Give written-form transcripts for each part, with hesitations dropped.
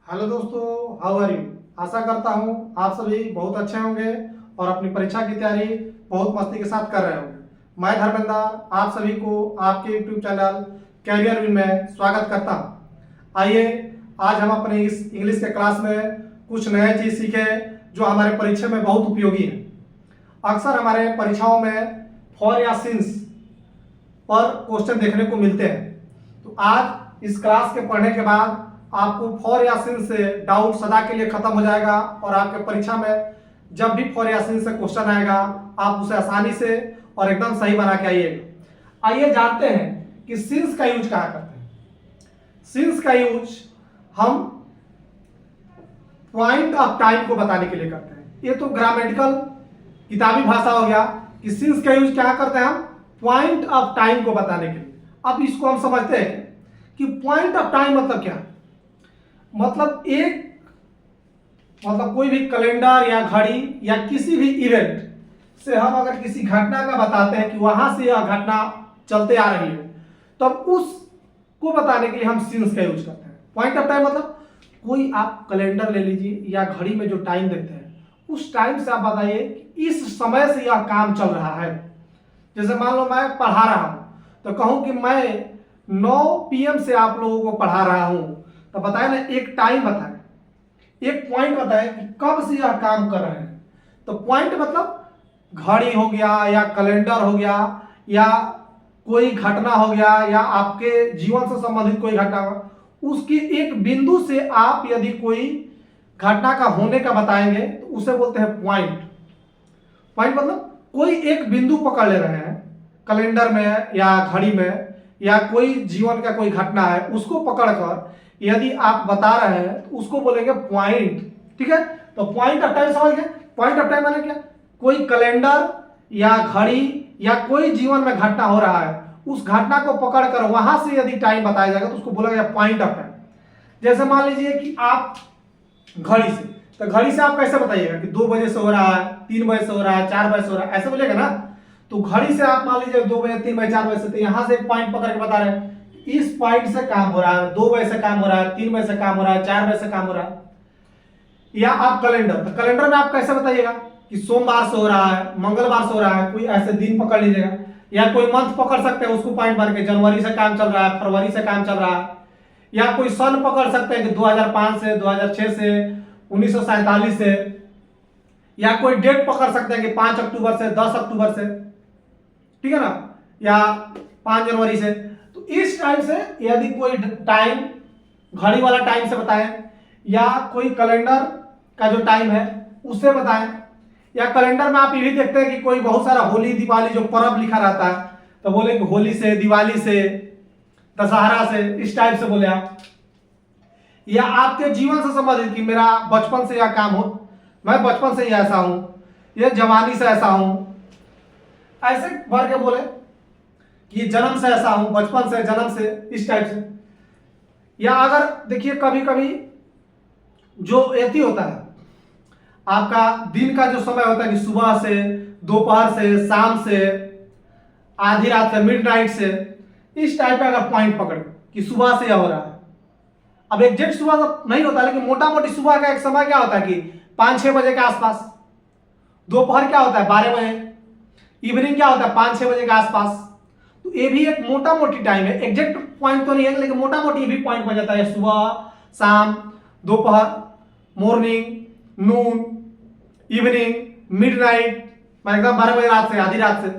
Hello दोस्तों, how are you. आशा करता हूँ आप सभी बहुत अच्छे होंगे और अपनी परीक्षा की तैयारी बहुत मस्ती के साथ कर रहे होंगे। मैं धर्मेंद्र आप सभी को आपके यूट्यूब चैनल कैरियर विन में स्वागत करता हूँ। आइए आज हम अपने इस इंग्लिश के क्लास में कुछ नए चीज़ सीखें जो हमारे परीक्षा में बहुत उपयोगी है। अक्सर हमारे परीक्षाओं में फॉर या सिंस पर क्वेश्चन देखने को मिलते हैं। तो आज इस क्लास के पढ़ने के बाद आपको फॉर या सिंस से डाउट सदा के लिए खत्म हो जाएगा और आपके परीक्षा में जब भी फॉर या सिंस से क्वेश्चन आएगा आप उसे आसानी से और एकदम सही बना के आइएगा। आइए जानते हैं कि सिंस का यूज कहाँ करते हैं। सिंस का यूज हम पॉइंट ऑफ टाइम को बताने के लिए करते हैं। ये तो ग्रामेटिकल किताबी भाषा हो गया कि सिंस का यूज क्या करते हैं हम पॉइंट ऑफ टाइम को बताने के लिए। अब इसको हम समझते हैं कि पॉइंट ऑफ टाइम मतलब क्या है। मतलब कोई भी कैलेंडर या घड़ी या किसी भी इवेंट से हम अगर किसी घटना का बताते हैं कि वहां से यह घटना चलते आ रही है तब उसको बताने के लिए हम सिंस का यूज करते हैं। पॉइंट ऑफ टाइम मतलब कोई आप कैलेंडर ले लीजिए या घड़ी में जो टाइम देखते हैं उस टाइम से आप बताइए कि इस समय से यह काम चल रहा है। जैसे मान लो मैं पढ़ा रहा हूं तो कहूं कि मैं 9 PM से आप लोगों को पढ़ा रहा हूं तो बताए ना, एक टाइम बताए, एक पॉइंट बताए कि कब से यह काम कर रहे हैं। तो पॉइंट मतलब घड़ी हो गया या कैलेंडर हो गया या कोई घटना हो गया या आपके जीवन से संबंधित कोई घटना हो, उसकी एक बिंदु से आप यदि कोई घटना का होने का बताएंगे तो उसे बोलते हैं पॉइंट। पॉइंट मतलब कोई एक बिंदु पकड़ ले रहे हैं कैलेंडर में या घड़ी में या कोई जीवन का कोई घटना है उसको पकड़कर यदि आप बता रहे हैं तो उसको बोलेंगे पॉइंट। ठीक है, तो पॉइंट ऑफ टाइम समझ गए। पॉइंट ऑफ टाइम माने क्या, कोई कैलेंडर या घड़ी या कोई जीवन में घटना हो रहा है उस घटना को पकड़कर वहां से यदि टाइम बताया जाएगा तो उसको बोला गया पॉइंट ऑफ टाइम। जैसे मान लीजिए कि आप घड़ी से, तो घड़ी से आप कैसे बताइएगा कि 2 बजे से हो रहा है, 3 बजे से हो रहा है, 4 बजे से हो रहा है, ऐसे बोलेगा ना। तो घड़ी से आप मान लीजिए 2 बजे, 3 बजे, 4 बजे से, तो यहां से एक पॉइंट पकड़ के बता रहे हैं इस पॉइंट से काम हो रहा है, 2 बजे से काम हो रहा है, 3 बजे से काम हो रहा है, 4 बजे से काम हो रहा है। या आप कैलेंडर, तो कैलेंडर में आप कैसे बताइएगा कि सोमवार से हो रहा है, मंगलवार से हो रहा है, कोई ऐसे दिन पकड़ लीजिएगा। या कोई मंथ पकड़ सकते हैं उसको पॉइंट मार के, जनवरी से काम चल रहा है, फरवरी से काम चल रहा है। या कोई सन पकड़ सकते हैं कि 2005 से, 2006 से, 1947 से। या कोई डेट पकड़ सकते हैं कि 5 अक्टूबर से, 10 अक्टूबर से, ठीक है ना, या 5 जनवरी से। तो इस टाइम से यदि कोई टाइम घड़ी वाला टाइम से बताएं या कोई कैलेंडर का जो टाइम है उससे बताएं। या कैलेंडर में आप ये भी देखते हैं कि कोई बहुत सारा होली, दिवाली जो पर्व लिखा रहता है तो बोले कि होली से, दिवाली से, दशहरा से, इस टाइप से बोले आप। या आपके जीवन से संबंधित कि मेरा बचपन से यह काम हो, मैं बचपन से ही ऐसा हूं, ये जवानी से ऐसा हूं, ऐसे भर के बोले कि जन्म से ऐसा हूं, बचपन से, जन्म से, इस टाइप से। या अगर देखिए कभी कभी जो एथी होता है आपका दिन का जो समय होता है कि सुबह से, दोपहर से, शाम से, आधी रात से, मिडनाइट से, इस टाइप का अगर पॉइंट पकड़ कि सुबह से यह हो रहा है। अब एग्जैक्ट सुबह तो नहीं होता लेकिन मोटा मोटी सुबह का एक समय क्या होता है कि 5-6 बजे के आसपास, दोपहर क्या होता है 12 बजे, इवनिंग क्या होता है 5-6 बजे के आसपास। तो ये भी एक मोटा मोटी टाइम है, एग्जैक्ट पॉइंट तो नहीं है लेकिन मोटा मोटी ये भी पॉइंट बन जाता है। सुबह, शाम, दोपहर, मॉर्निंग, नून, इवनिंग, मिडनाइट, मतलब 12 बजे रात से, आधी रात से,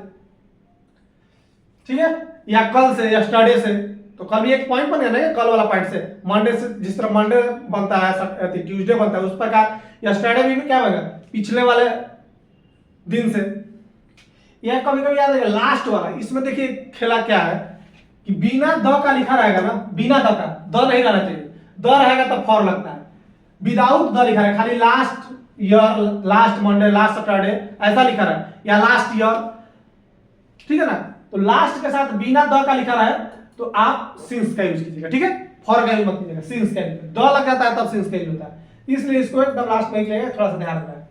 ठीक है। या कल से, यस्टरडे से, तो कल भी एक पॉइंट बन गया ना कल वाला पॉइंट से। मंडे से, जिस तरह मंडे बनता है, ट्यूसडे बनता है, उस प्रकार यस्टरडे भी क्या बनेगा पिछले वाले दिन से। यह कभी कभी याद है लास्ट वाला, इसमें देखिए खेला क्या है कि बिना द का लिखा रहेगा ना, बिना द का, द नहीं रहना चाहिए, द रहेगा तो फॉर लगता है। विदाउट द लिखा है, खाली last year, last Monday, last Saturday ऐसा लिखा है, या लास्ट ईयर, ठीक है ना। तो लास्ट के साथ बिना द का लिखा है तो आप सिंस का यूज कीजिएगा, ठीक है। फॉर का यूज मत कीजिएगा, सिंस का यूज, द लग जाता है तब सिंस का यूज होता है, इसलिए इसको एकदम लास्ट में लिखिएगा, थोड़ा सा ध्यान रखना है।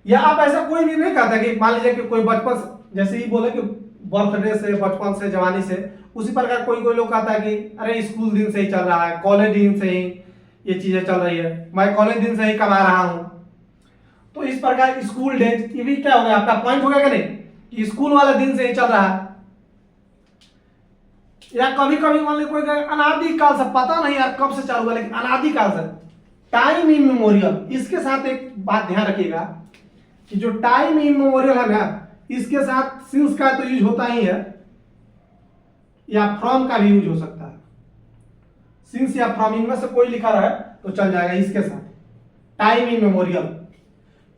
या आप ऐसा कोई भी नहीं कहता कि मान लीजिए कि कोई बचपन, जैसे ही बोले कि बर्थडे से, बचपन से, जवानी से, उसी प्रकार कोई कोई लोग कहता है कि अरे स्कूल दिन से ही चल रहा है, कॉलेज दिन से ही, ये चीजें चल रही है, मैं कॉलेज दिन से ही कमा रहा हूं। तो इस प्रकार स्कूल डेज, ये भी क्या हो गया, आपका पॉइंट हो गया कि नहीं, कि स्कूल वाले दिन से ही चल रहा है। या कभी कभी मान लीजिए कोई अनादि काल से, पता नहीं यार कब से चालू हुआ, लेकिन अनादि काल से टाइम इमेमोरियल, इसके साथ एक बात ध्यान रखिएगा कि जो टाइम इमेमोरियल है ना, इसके साथ सिंस का तो यूज होता ही है, या फ्रॉम का भी यूज हो सकता है। सिंस या फ्रॉम इनमें से कोई लिखा रहा है तो चल जाएगा इसके साथ। टाइम इमेमोरियल,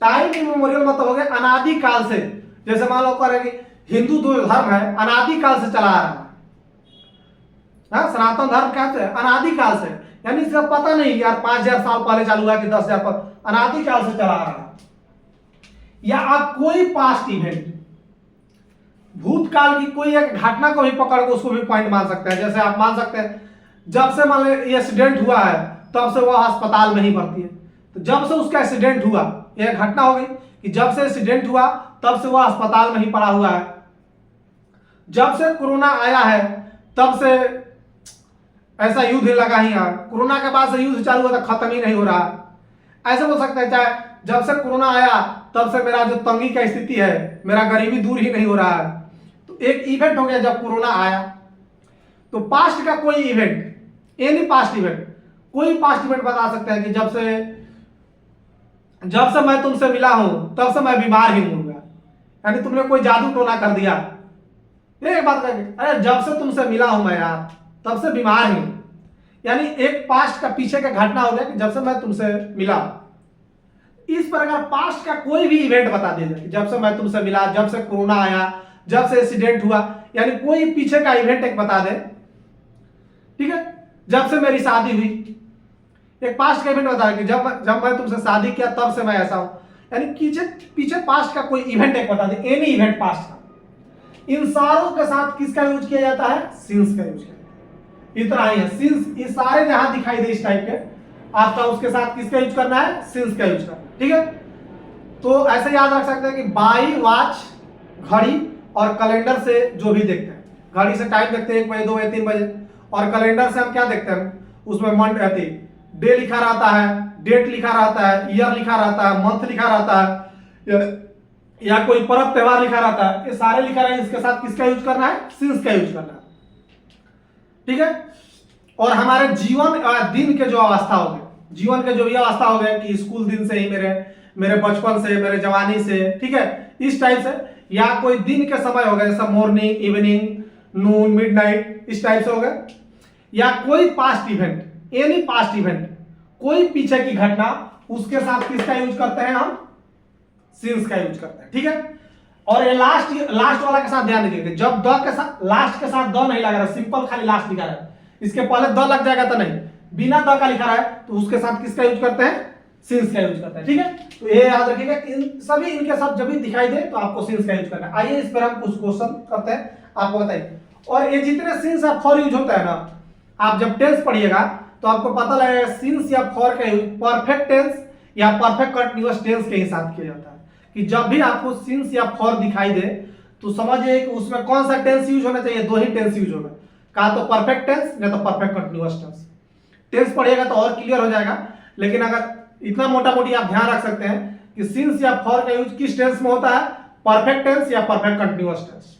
टाइम इमेमोरियल मतलब हो गया अनादि काल से। जैसे मान लो करेंगे हिंदू जो धर्म है अनादि काल से चला आ रहा है, हाँ, सनातन धर्म क्या है, अनादि काल से, यानी इसका पता नहीं यार 5000 साल पहले चालू हुआ कि 10,000 पर, अनादि काल से चला आ रहा है। या आप कोई पास्ट इवेंट, भूतकाल की कोई एक घटना को भी पकड़ के उसको भी पॉइंट मान सकते हैं। जैसे आप मान सकते हैं जब से मान लो एक्सीडेंट हुआ है तब से वह अस्पताल में ही भर्ती है, तो जब से उसका एक्सीडेंट हुआ, यह घटना हो गई कि जब से एक्सीडेंट हुआ तब से वह अस्पताल में ही पड़ा हुआ है। जब से कोरोना आया है तब से ऐसा युद्ध लगा ही है, कोरोना के बाद से युद्ध चालू हुआ था, खत्म ही नहीं हो रहा। ऐसे बोल सकते हैं चाहे जब से कोरोना आया तब से मेरा जो तंगी का स्थिति है, मेरा गरीबी दूर ही नहीं हो रहा है। तो एक इवेंट हो गया जब कोरोना आया। तो पास्ट का कोई इवेंट, एनी पास्ट इवेंट, कोई पास्ट इवेंट बता सकते हैं कि जब से मैं तुमसे मिला हूं तब से मैं बीमार ही हूं, यानी तुमने कोई जादू टोना कर दिया। एक बात करके, अरे जब से तुमसे मिला हूं मैं यार तब से बीमार हूं, यानी एक पास्ट का पीछे का घटना हो गया कि जब से मैं तुमसे मिला। इस प्रकार पास्ट का कोई भी इवेंट बता दीजिए, जब से मैं तुमसे मिला, जब से कोरोना आया, जब से एक्सीडेंट हुआ, यानी कोई पीछे का इवेंट एक बता दे, ठीक है। जब से मेरी शादी हुई, एक पास्ट का इवेंट बता दे कि जब मैं तुमसे शादी किया तब से मैं ऐसा हूं, यानी पीछे पास्ट का कोई इवेंट एक बता दे, एनी इवेंट पास्ट का। इन सारों के साथ किसका यूज किया जाता है, सिंस का यूज किया जाता है। इतना ही है सिंस, ये सारे जहां दिखाई दे इस टाइप के, आपका उसके साथ किसका यूज करना है, सिंस का यूज करना है, ठीक है। तो ऐसे याद रख सकते हैं कि बाई, वॉच, घड़ी और कैलेंडर से जो भी देखते हैं, घड़ी से टाइम देखते हैं 1 बजे 2 बजे 3 बजे, और कैलेंडर से हम क्या देखते हैं, उसमें मंथ रहती, डे लिखा रहता है, डेट लिखा रहता है, ईयर लिखा रहता है, मंथ लिखा रहता है, या कोई पर्व त्योहार लिखा रहता है, ये सारे लिखा रहे हैं। इसके साथ किसका यूज करना है, सिंस का यूज करना है, ठीक है। और हमारे जीवन दिन के जो अवस्था हो गए, जीवन के जो भी अवस्था हो गए कि स्कूल दिन से ही, मेरे बचपन से, मेरे जवानी से, ठीक है, इस टाइप से, या कोई दिन के समय हो गए जैसे मॉर्निंग, इवनिंग, नून, मिडनाइट, इस टाइप से हो गए, या कोई past event, any past event, कोई पीछे की घटना, उसके साथ किसका यूज करते हैं हम, सिंस का यूज करते हैं, ठीक है। और ये लास्ट वाला के साथ ध्यान रखिएगा, जब द के साथ, लास्ट के साथ द नहीं लगा रहा, सिंपल खाली लास्ट लिखा रहा है, इसके पहले द लग जाएगा तो नहीं, बिना द का लिखा रहा है तो उसके साथ किसका यूज करते हैं, सिंस का यूज करते हैं, ठीक है। तो ये याद रखिएगा, इनके साथ जब भी दिखाई दे तो आपको सिंस का यूज करना है। आइए इस पर हम कुछ क्वेश्चन करते हैं, आपको बताइए। और ये जितने सिंस या फॉर यूज होता है ना, आप जब टेंस पढ़िएगा तो आपको पता लगेगा सिंस या फॉर का यूज परफेक्ट टेंस या परफेक्ट कंटीन्यूअस टेंस के ही साथ किया जाता है। कि जब भी आपको सिंस या फॉर दिखाई दे तो समझिए कि उसमें कौन सा टेंस यूज होना चाहिए, 2 ही टेंस यूज होगा, का तो परफेक्ट टेंस या तो परफेक्ट कंटीन्यूअस टेंस। टेंस पढ़िएगा तो और क्लियर हो जाएगा, लेकिन अगर इतना मोटा मोटी आप ध्यान रख सकते हैं कि सिंस या फॉर का यूज किस टेंस में होता है, परफेक्ट टेंस या परफेक्ट कंटीन्यूअस टेंस।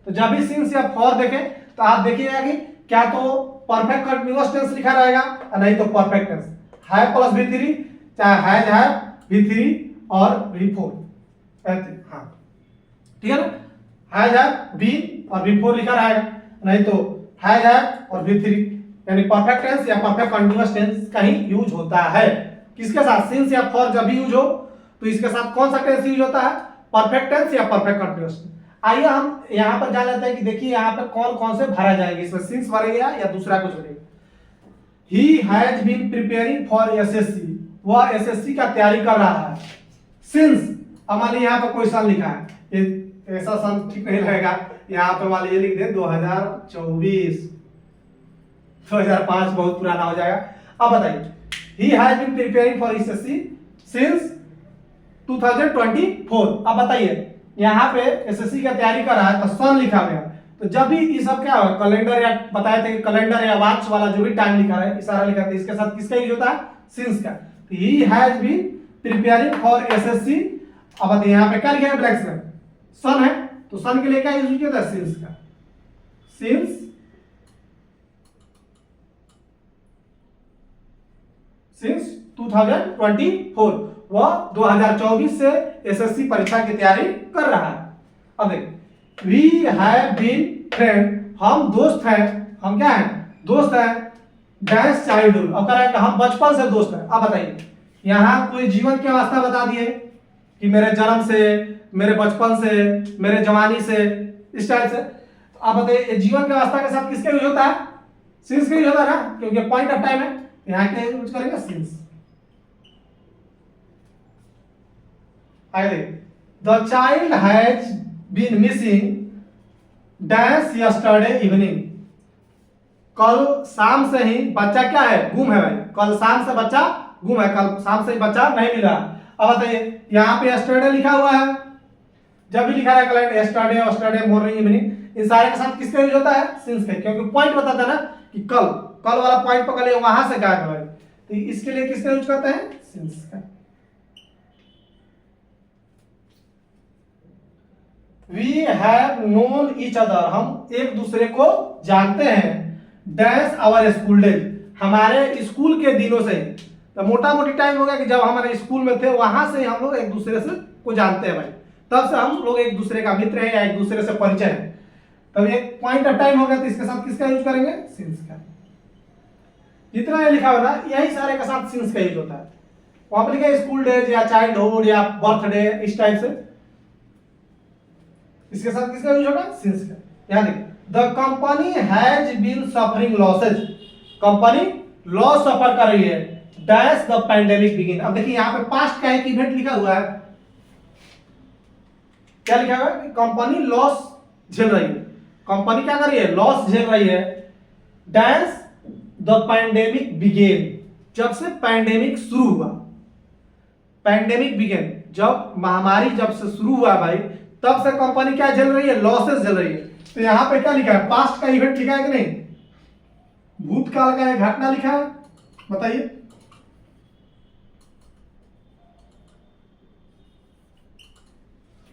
तो जब भी सिंस या फॉर देखें तो आप देखिएगा कि क्या तो परफेक्ट कंटीन्यूअस टेंस लिखा रहेगा, नहीं तो perfect tense, have plus V3, चाहे हैज हैव, V3 और V4, हाँ, ठीक है ना, हैज हैव, V और V4 लिखा रहेगा, नहीं तो हैज हैव और V3, यानी परफेक्ट टेंस या परफेक्ट कंटीन्यूअस टेंस का ही यूज होता है। किसके साथ, सिंस या फॉर जब भी यूज हो तो इसके साथ कौन सा टेंस यूज होता है, परफेक्ट टेंस या परफेक्ट कंटीन्यूअस। आइए हम यहां पर जान लेते हैं कि देखिए यहां पर कौन कौन से भरा जाएंगे, इसमें सिंस भरेगा या दूसरा कुछ भरेगा। He has been preparing for SSC, वह एसएससी का तैयारी कर रहा है। सिंस, अब मान लीजिए यहाँ पर कोई सन लिखा है, ये ऐसा सन ठीक नहीं रहेगा, यहाँ पर मान लीजिए लिख दे 2024, 2005 बहुत पुराना हो जाएगा। अब बताइए, he has been preparing for SSC since 2024। अब बताइए यहाँ पे एसएससी का तैयारी कर रहा है तो सन लिखा गया, तो जब भी ये सब क्या होगा, कैलेंडर या बताए थे कि कैलेंडर या वॉच वाला जो भी टाइम लिखा है, इशारा लिखा है, इसके साथ किसका यूज होता है, सिंस का। तो he has been preparing for SSC. अब बताइए यहाँ पे क्या लिखा है ब्लैक्स में, सन है, तो सन के लिए क्या यूज किया था, सिंस का। सिंस 2024 वह 2024 से एसएससी परीक्षा की तैयारी कर रहा है। अब देख वी हैव बीन फ्रेंड, हम दोस्त हैं, हम क्या हैं, दोस्त हैं, डैश चाइल्डहुड। अब कह रहा है कि हम बचपन से दोस्त हैं। अब बताइए यहाँ कोई जीवन की अवस्था बता दिए कि मेरे जन्म से, मेरे बचपन से, मेरे जवानी से, इस टाइप से। अब बताइए जीवन की अवस्था के साथ किसका यूज होता है, सिंस का यूज होता है ना, क्योंकि पॉइंट ऑफ टाइम है, यहाँ क्या यूज करेंगे, since. The child has been missing dash yesterday evening. कल शाम से ही बच्चा क्या है, गुम है भाई, कल शाम से बच्चा गुम है, कल शाम से बच्चा नहीं मिला। अब बताइए यहाँ पे यस्टरडे लिखा हुआ है, जब भी लिखा है calendar yesterday, yesterday morning, evening, इन सारे के साथ किसका यूज होता है, सिंस का, क्योंकि पॉइंट बताता है ना कि कल, कल वाला पॉइंट पकड़ लिया, वहां से गायब है, तो इसके लिए किसका यूज करते हैं, सिंस का। We have known each other, हम एक दूसरे को जानते हैं, डैश आवर स्कूल डेज, हमारे स्कूल के दिनों से। तो मोटा मोटी टाइम हो गया कि जब हमारे स्कूल में थे, वहां से हम लोग एक दूसरे से को जानते हैं भाई, तब से हम लोग एक दूसरे का मित्र है या एक दूसरे से परिचय है। तब एक पॉइंट ऑफ टाइम हो गया, तो इसके साथ किसका यूज करेंगे, सिंस का। जितना ये लिखा हुआ ना, यही सारे के साथ सिंस का यूज होता है। वहां पर लिखा है स्कूल डेज या चाइल्डहुड या बर्थडे, इस टाइप से, इसके साथ किसका यूज होगा, सिंस का। यहां देखिए the company has been suffering losses, company loss suffer कर रही है, डैश द पैंडेमिक बिगिन। अब देखिए यहाँ पे पास्ट का एक इवेंट लिखा हुआ है, क्या लिखा हुआ है कि कंपनी लॉस झेल रही है, कंपनी क्या कर रही है, लॉस झेल रही है, डैश द पैंडेमिक बिगेन, जब से पैंडेमिक शुरू हुआ, पैंडेमिक बिगेन, जब महामारी जब से शुरू हुआ भाई, तब से कंपनी क्या झेल रही है, लॉसेस झेल रही है। तो यहां पे क्या लिखा है, पास्ट का इवेंट लिखा है कि नहीं, भूतकाल का एक घटना लिखा है, बताइए।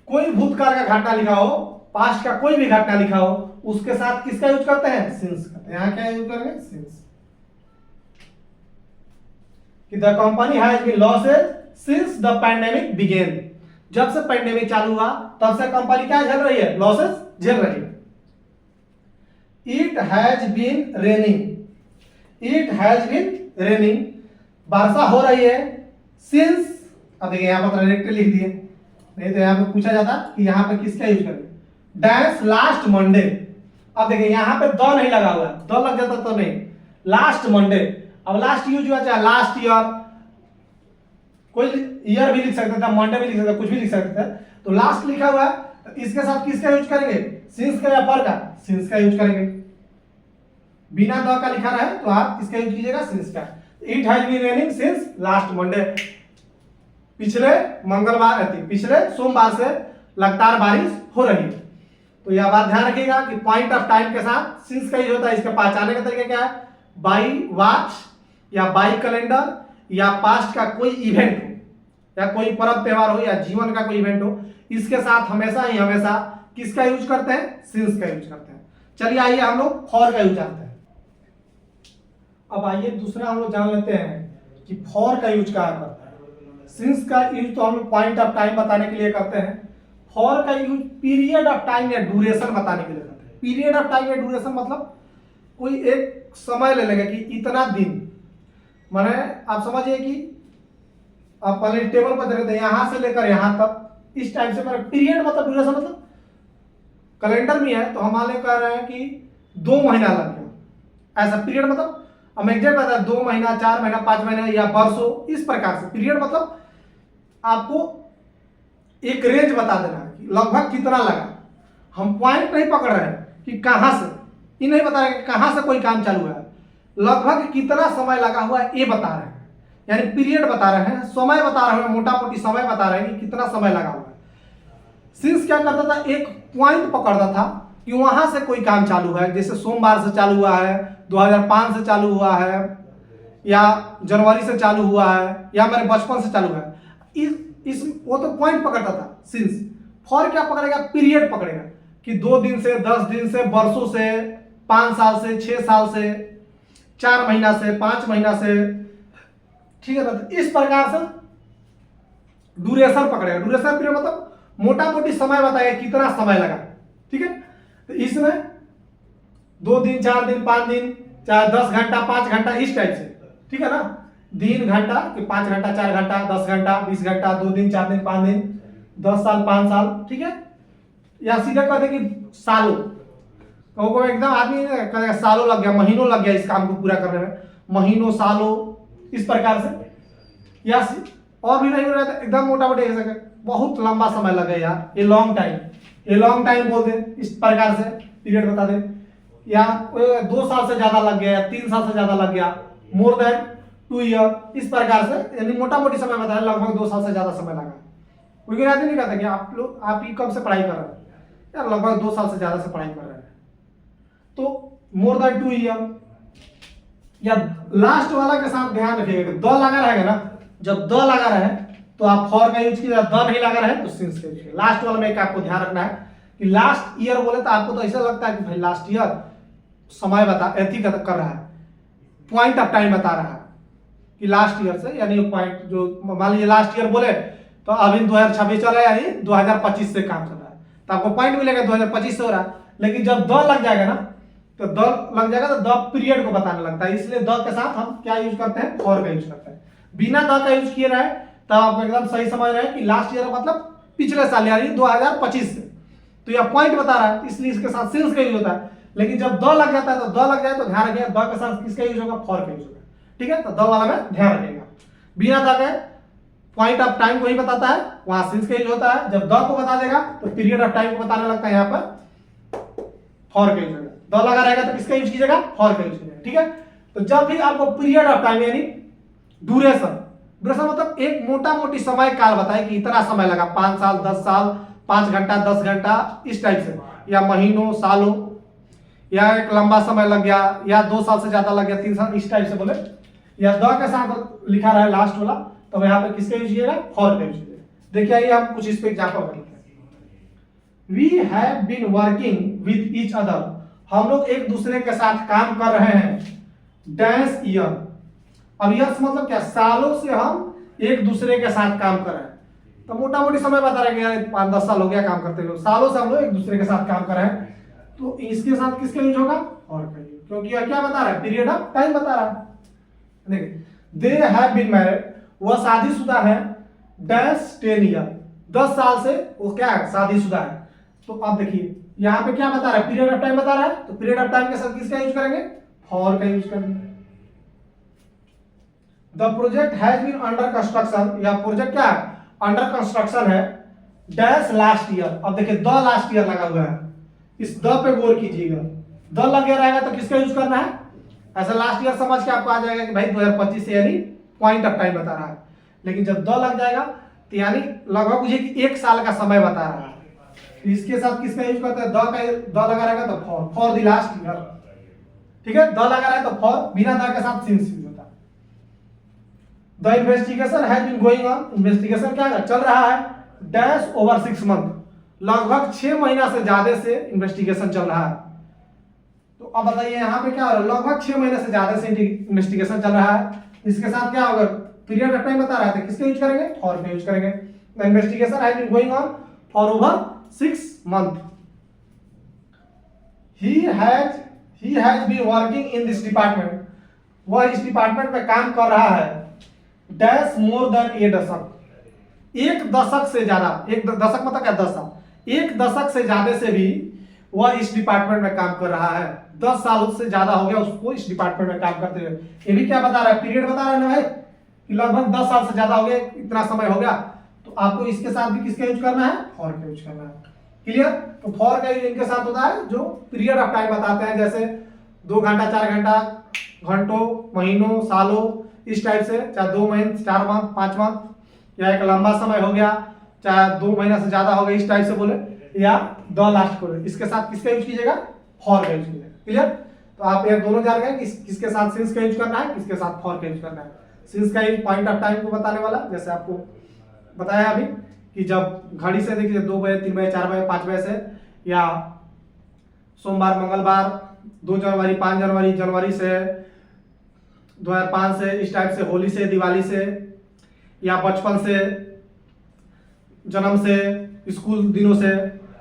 कोई भूतकाल का घटना लिखा हो, पास्ट का कोई भी घटना लिखा हो, उसके साथ किसका यूज करते हैं, सिंस का। यहां क्या यूज करेंगे, सिंस। कि the company has been losses since the pandemic began, जब से पैंडेमिक चालू हुआ तब से कंपनी क्या झेल रही है, लॉसेस झेल रही है। It has been raining, it has been raining, वर्षा हो रही है, सिंस, अब देखिए यहां पर डायरेक्टली लिख दिए, नहीं तो यहां पे पूछा जाता कि यहां पे किसका यूज करें, डैश लास्ट मंडे। अब देखिए यहां पे द नहीं लगा हुआ है, द लग जाता तो नहीं, लास्ट मंडे। अब लास्ट यूज हुआ, चाहे लास्ट ईयर, कोई ईयर भी लिख सकते थे, मंडे भी लिख सकते, कुछ भी लिख सकते थे, तो लास्ट लिखा हुआ है, तो इसके साथ किसका यूज करेंगे, सिंस का या पर का, सिंस का यूज करेंगे। बिना द का लिखा रहा है तो आप किसका यूज कीजिएगा, सिंस का। It has been raining since last Monday, पिछले मंगलवार, पिछले सोमवार से लगातार बारिश हो रही है। तो यह बात ध्यान रखिएगा कि पॉइंट ऑफ टाइम के साथ सिंस का यूज होता है। इसके पहचानने का तरीका क्या है, बाई वॉच या बाई कैलेंडर या पास्ट का कोई इवेंट हो या कोई पर्व त्योहार हो या जीवन का कोई इवेंट हो, इसके साथ हमेशा ही हमेशा किसका यूज करते हैं, सिंस का यूज करते हैं। चलिए आइए हम लोग फॉर का यूज जानते हैं। अब आइए दूसरा हम लोग जान लेते हैं कि फॉर का यूज क्या करता है। सिंस का यूज तो हम लोग पॉइंट ऑफ टाइम बताने के लिए करते हैं, फॉर का यूज पीरियड ऑफ टाइम या ड्यूरेशन बताने के लिए करते हैं। पीरियड ऑफ टाइम या ड्यूरेशन मतलब कोई एक समय ले लेंगे कि इतना दिन, माने आप समझिए कि आप पहले टेबल पर दे रहे थे यहां से लेकर यहां तक, इस टाइम से, मेरा पीरियड मतलब ड्यूरेशन मतलब कैलेंडर में है तो हम मान कह रहे हैं कि 2 महीना लग गया, ऐसा पीरियड मतलब हम एग्जैक्ट बता 2 महीना, 4 महीना, 5 महीना या वर्षों, इस प्रकार से पीरियड मतलब आपको एक रेंज बता देना है कि लगभग कितना लगा। हम पॉइंट नहीं पकड़ रहे हैं कि कहां से, ये नहीं बता रहे कि कहां से कोई काम चालू है, लगभग कितना समय लगा हुआ है ये बता रहे हैं, यानी पीरियड बता रहे हैं, समय बता रहे हैं, मोटा मोटी समय बता रहे हैं कि कितना समय लगा हुआ है। सिंस क्या करता था, एक पॉइंट पकड़ता था कि वहां से कोई काम चालू है, जैसे सोमवार से चालू हुआ है, 2005 से चालू हुआ है, या जनवरी से चालू हुआ है, या मेरे बचपन से चालू है। इस वो तो पॉइंट पकड़ता था सिंस। फॉर क्या पकड़ेगा? पीरियड पकड़ेगा कि 2 दिन से, 10 दिन से, वर्षों से, 5 साल से, 6 साल से, 4 महीना से, 5 महीना से, ठीक है ना। तो इस प्रकार से ड्यूरेशन पकड़ेगा। ड्यूरेशन पीरियड मतलब मोटा मोटी समय बताएगा कितना समय लगा, ठीक है। तो इसमें 2 दिन, 4 दिन, 5 दिन, चाहे 10 घंटा, 5 घंटा, इस टाइप से, ठीक है ना। दिन घंटा कि 5 घंटा, 4 घंटा, 10 घंटा, 20 घंटा, 2 दिन, 4 दिन, 5 दिन, 10 साल, 5 साल, ठीक है। या सीधा कहते कि सालों, कहो एकदम आदमी कहेगा सालों लग गया, महीनों लग गया इस काम को पूरा करने में, महीनों, सालों, इस प्रकार से। या और भी नहीं हो रहा था एकदम मोटा मोटी ऐसे बहुत लंबा समय लगे यार, ये लॉन्ग टाइम, ये लॉन्ग टाइम बोल दे, इस प्रकार से पीरियड बता दे। या 2 साल से ज्यादा लग गया, 3 साल से ज्यादा लग गया, मोर देन 2 ईयर, इस प्रकार से, यानी मोटा मोटी समय बताया लगभग 2 साल से ज्यादा समय लगा। कोई आदमी नहीं कहता कि आप ये कब से पढ़ाई कर रहे हैं यार, लगभग 2 साल से ज्यादा से पढ़ाई कर रहे हैं, तो मोर देन 2 ईयर। या लास्ट वाला के साथ ध्यान रखिएगा, द लगा रहेगा ना, जब द लगा रहे तो आप फॉर का यूज कीजिए, द नहीं लगा रहे तो सिंस का यूज कीजिए। लास्ट वाला में एक आपको ध्यान रखना है कि लास्ट ईयर बोले तो आपको तो ऐसा लगता है कि भाई लास्ट ईयर समय बता एथी कर रहा है, पॉइंट ऑफ टाइम बता रहा है कि लास्ट ईयर से, यानी पॉइंट जो मान लीजिए लास्ट ईयर बोले तो अभी 2026 चल रहा है, यानी 2025 से काम चल रहा है, तो आपको पॉइंट मिलेगा 2025 से हो रहा है। लेकिन जब द लग जाएगा ना, तो द लग जाएगा तो द पीरियड को बताने लगता है, इसलिए द के साथ हम क्या यूज करते हैं? फॉर का यूज करते हैं। बिना द का यूज किए रहे तब आप एकदम सही समझ रहे हैं कि लास्ट ईयर मतलब पिछले साल यानी 2025 से, तो यह पॉइंट बता रहा है, इसलिए इसके साथ सिंस का यूज होता है। लेकिन जब द लग जाता है तो द लग जाए तो ध्यान रखिएगा द के साथ किसका यूज होगा? फॉर का यूज होगा, ठीक है। तो द वाला में ध्यान रखिएगा। बिना द के पॉइंट ऑफ टाइम को ही बताता है, वहां सिंस का यूज होता है। जब द को बता देगा तो पीरियड ऑफ टाइम को बताने लगता है, यहाँ पर फॉर का यूज होगा। द लगा रहेगा तो किसका यूज कीजिएगा? फॉर का यूज कीजिएगा, ठीक है। तो जब भी आपको पीरियड ऑफ टाइम यानी ड्यूरेशन, ड्यूरेशन मतलब एक मोटा मोटी समय काल बताए कि इतना समय लगा, 5 साल, 10 साल, 5 घंटा, 10 घंटा, इस टाइप से, या महीनों, सालों, या एक लंबा समय लग गया, या 2 साल से ज्यादा लग गया, 3 साल, इस टाइप से बोले। या द के साथ लिखा रहा है लास्ट वाला, तो यहाँ पे किसका यूज कीजिएगा? फॉर का यूज कीजिएगा। देखिए आइए हम कुछ इस पे एग्जांपल कर लेते हैं। We have been working with each other, हम लोग एक दूसरे के साथ काम कर रहे हैं, डैश ईयर। अब ईयर्स मतलब क्या? सालों से हम एक दूसरे के साथ काम कर रहे हैं, तो मोटा मोटी समय बता रहे हैं 5-10 साल हो गया काम करते हुए, सालों से हम लोग एक दूसरे के साथ काम कर रहे हैं, तो इसके साथ किसका यूज होगा? फॉर का यूज, क्योंकि यह क्या बता रहा है? पीरियड ऑफ टाइम बता रहा है। देखिए दे हैव बीन मैरिड, वह शादीशुदा है, डैश 10 ईयर, 10 साल से वो क्या है? शादीशुदा है। तो अब देखिए यहाँ पे क्या बता रहा है? पीरियड ऑफ टाइम बता रहा है, तो पीरियड ऑफ टाइम के साथ किसका यूज करेंगे? फॉर का यूज करेंगे। The project has been under construction, या प्रोजेक्ट क्या है? अंडर कंस्ट्रक्शन है, डैश लास्ट ईयर। अब देखिए द लास्ट ईयर लगा हुआ है, इस द पे गौर कीजिएगा, द लग गया रहेगा तो किसका यूज करना है? ऐसा लास्ट ईयर समझ के आपको आ जाएगा कि भाई 2025 से, यानी पॉइंट ऑफ टाइम बता रहा है। लेकिन जब द लग जाएगा तो यानी लगभग मुझे कि 1 साल का समय बता रहा है, इसके साथ किसका यूज करते हैं? द लगा रहेगा तो फॉर द लास्ट ईयर, ठीक है। द लगा रहा है तो फॉर, बिना द के साथ सिंस यूज होता है। The investigation has been going on, investigation क्या चल रहा है? डैश ओवर 6 मंथ, लगभग 6 महीना से ज्यादा से इन्वेस्टिगेशन चल रहा है। तो अब बताइए यहाँ पे क्या हो रहा है? लगभग 6 महीने से ज्यादा से इन्वेस्टिगेशन चल रहा है, इसके साथ क्या होगा? पीरियड ऑफ टाइम बता रहा है, किसका यूज करेंगे? फॉर का यूज करेंगे। The investigation has been going on for over 6 month. He has been working in this department. वह इस डिपार्टमेंट में काम कर रहा है, डैश मोर देन ए दशक, 1 दशक से ज्यादा, 1 दशक मतलब क्या? 10 साल, 1 दशक से ज्यादा से भी वह इस डिपार्टमेंट में काम कर रहा है, 10 साल से ज्यादा हो गया उसको इस डिपार्टमेंट में काम करते हुए। ये भी क्या बता रहा है? पीरियड बता रहा है ना भाई, कि लगभग 10 साल से ज्यादा हो गया, इतना समय हो गया, तो आपको इसके साथ भी किसका यूज करना है? फॉर का यूज करना है। क्लियर? तो फॉर का यूज इनके साथ होता है जो पीरियड ऑफ टाइम बताते हैं, जैसे 2 घंटा, 4 घंटा, घंटों, महीनों, सालों, इस टाइप से, चाहे 2 महीने, 4 मंथ, 5 मंथ, या एक लंबा समय हो गया, चाहे 2 महीना से ज्यादा हो गया, इस टाइप से बोले, या द लास्ट को इसके साथ किसका यूज कीजिएगा, फॉर का यूज कीजिएगा। क्लियर? तो आप ये दोनों जान गए कि किसके साथ सिंस का यूज करना है, किसके साथ फॉर का यूज करना है। सिंस का यूज पॉइंट ऑफ टाइम को बताने वाला, जैसे आपको बताया अभी कि जब घड़ी से देखिए 2 बजे 3 बजे 4 बजे 5 बजे से, या सोमवार मंगलवार 2 जनवरी 5 जनवरी जनवरी से 2005 से, इस टाइप से, होली से, दिवाली से, या बचपन से, जन्म से, स्कूल दिनों से,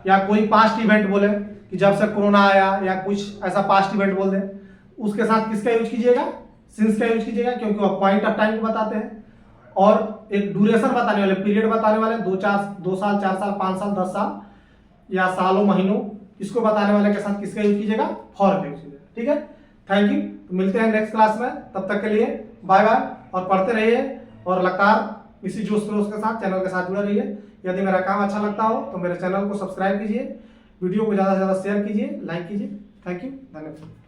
या कोई पास्ट इवेंट बोले कि जब से कोरोना आया, या कुछ ऐसा पास्ट इवेंट बोल दे, उसके साथ किसका यूज कीजिएगा, सिंस का यूज कीजिएगा, क्योंकि वो पॉइंट ऑफ टाइम को बताते हैं और एक ड्यूरेशन बताने वाले, पीरियड बताने वाले, 2 साल 4 साल 5 साल 10 साल या सालों महीनों, इसको बताने वाले के साथ किसका यूज कीजिएगा, फॉर का यूज कीजिएगा। ठीक है, थैंक यू। तो मिलते हैं नेक्स्ट क्लास में, तब तक के लिए बाय बाय, और पढ़ते रहिए और लगातार इसी जोश खरोश के साथ चैनल के साथ जुड़े रहिए। यदि मेरा काम अच्छा लगता हो तो मेरे चैनल को सब्सक्राइब कीजिए, वीडियो को ज़्यादा से ज़्यादा शेयर कीजिए, लाइक कीजिए। थैंक यू, धन्यवाद।